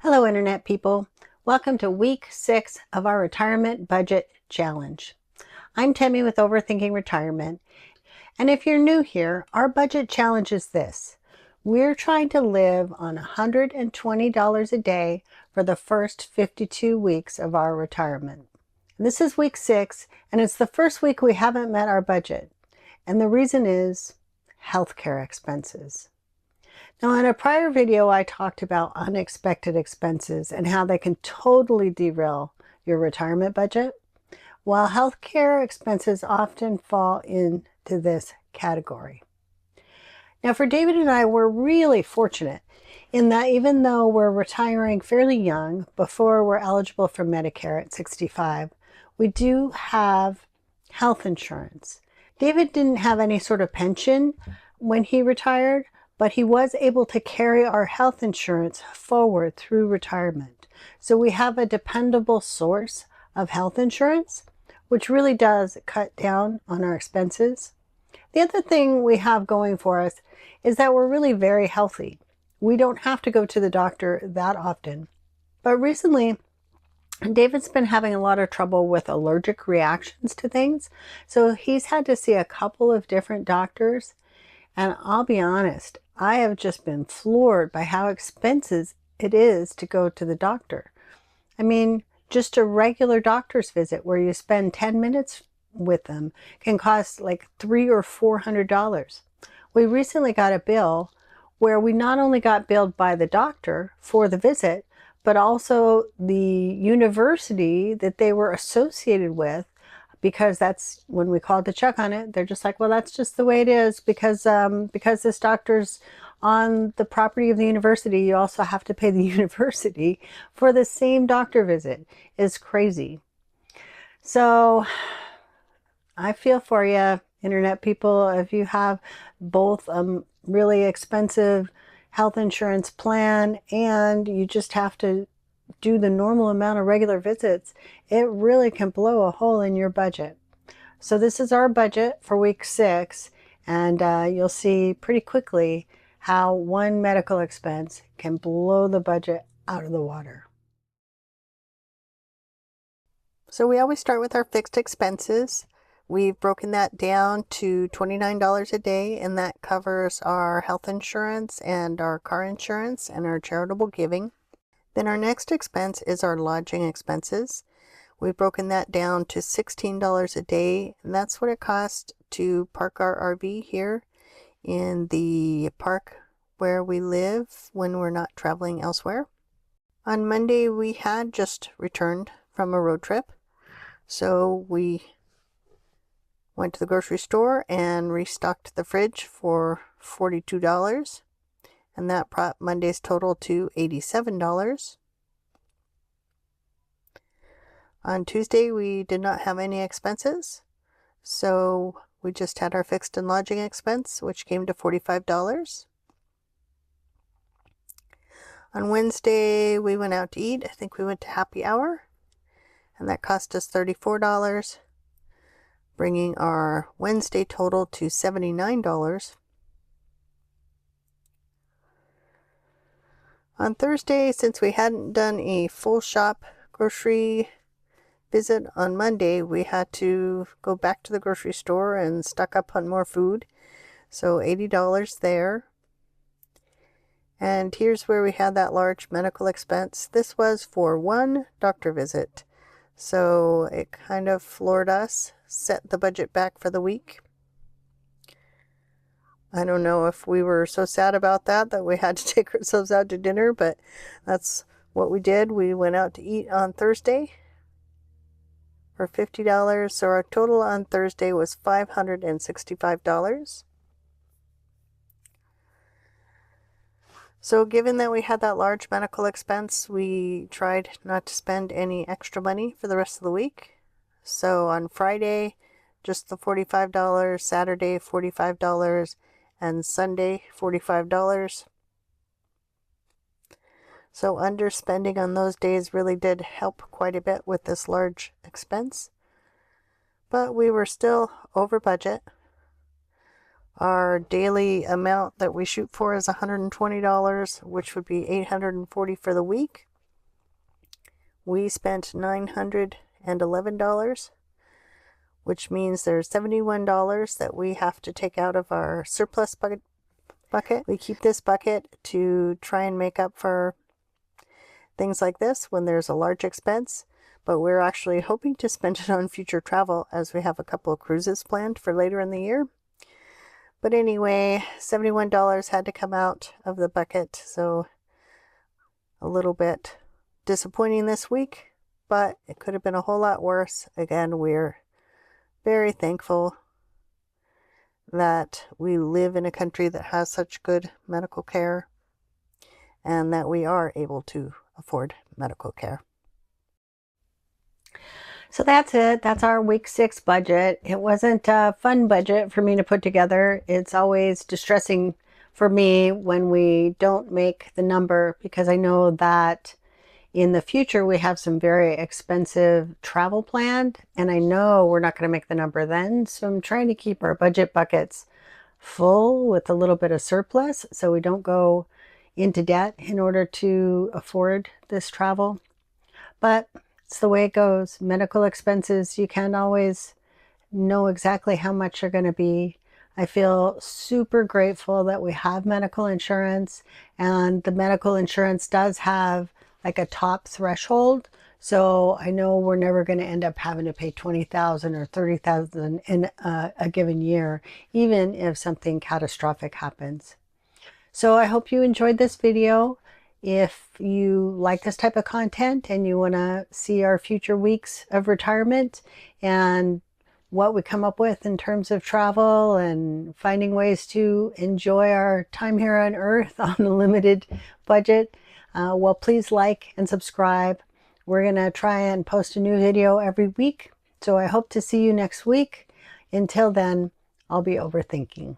Hello, Internet people. Welcome to week 6 of our retirement budget challenge. I'm Tammy with Overthinking Retirement. And if you're new here, our budget challenge is this. We're trying to live on $120 a day for the first 52 weeks of our retirement. This is week 6, and it's the first week we haven't met our budget. And the reason is healthcare expenses. Now, in a prior video, I talked about unexpected expenses and how they can totally derail your retirement budget. While healthcare expenses often fall into this category. Now, for David and I, we're really fortunate in that even though we're retiring fairly young, before we're eligible for Medicare at 65, we do have health insurance. David didn't have any sort of pension when he retired, but he was able to carry our health insurance forward through retirement. So we have a dependable source of health insurance, which really does cut down on our expenses. The other thing we have going for us is that we're really very healthy. We don't have to go to the doctor that often. But recently, David's been having a lot of trouble with allergic reactions to things. So he's had to see a couple of different doctors. And I'll be honest, I have just been floored by how expensive it is to go to the doctor. I mean, just a regular doctor's visit where you spend 10 minutes with them can cost like $300 or $400. We recently got a bill where we not only got billed by the doctor for the visit, but also the university that they were associated with, because that's when we called to check on it. They're just like, well, that's just the way it is because this doctor's on the property of the university. You also have to pay the university for the same doctor visit. Is crazy. So I feel for you, Internet people, if you have both really expensive health insurance plan and you just have to do the normal amount of regular visits, it really can blow a hole in your budget. So this is our budget for week 6, and you'll see pretty quickly how one medical expense can blow the budget out of the water. So we always start with our fixed expenses. We've broken that down to $29 a day, and that covers our health insurance and our car insurance and our charitable giving. Then our next expense is our lodging expenses. We've broken that down to $16 a day, and that's what it costs to park our RV here in the park where we live when we're not traveling elsewhere. On Monday, we had just returned from a road trip, so we went to the grocery store and restocked the fridge for $42. And that brought Monday's total to $87. On Tuesday, we did not have any expenses, so we just had our fixed and lodging expense, which came to $45. On Wednesday, we went out to eat. I think we went to Happy Hour, and that cost us $34, bringing our Wednesday total to $79. On Thursday, since we hadn't done a full shop grocery visit on Monday, we had to go back to the grocery store and stock up on more food. So $80 there. And here's where we had that large medical expense. This was for one doctor visit. So it kind of floored us, set the budget back for the week. I don't know if we were so sad about that we had to take ourselves out to dinner, but that's what we did. We went out to eat on Thursday for $50. So our total on Thursday was $565. So given that we had that large medical expense, we tried not to spend any extra money for the rest of the week. So on Friday, just the $45, Saturday, $45, and Sunday, $45. So underspending on those days really did help quite a bit with this large expense. But we were still over budget. Our daily amount that we shoot for is $120, which would be $840 for the week. we spent $911, which means there's $71 that we have to take out of our surplus bucket. We keep this bucket to try and make up for things like this when there's a large expense, but we're actually hoping to spend it on future travel as we have a couple of cruises planned for later in the year. But anyway, $71 had to come out of the bucket, so a little bit disappointing this week, but it could have been a whole lot worse. Again, we're very thankful that we live in a country that has such good medical care and that we are able to afford medical care. So that's it. That's our week 6 budget. It wasn't a fun budget for me to put together. It's always distressing for me when we don't make the number, because I know that in the future we have some very expensive travel planned, and I know we're not going to make the number then. So I'm trying to keep our budget buckets full with a little bit of surplus so we don't go into debt in order to afford this travel. But it's the way it goes. Medical expenses, you can't always know exactly how much they're going to be. I feel super grateful that we have medical insurance, and the medical insurance does have like a top threshold. So I know we're never going to end up having to pay $20,000 or $30,000 in a given year, even if something catastrophic happens. So I hope you enjoyed this video. If you like this type of content and you want to see our future weeks of retirement and what we come up with in terms of travel and finding ways to enjoy our time here on Earth on a limited budget, well, please like and subscribe. We're going to try and post a new video every week. So I hope to see you next week. Until then, I'll be overthinking.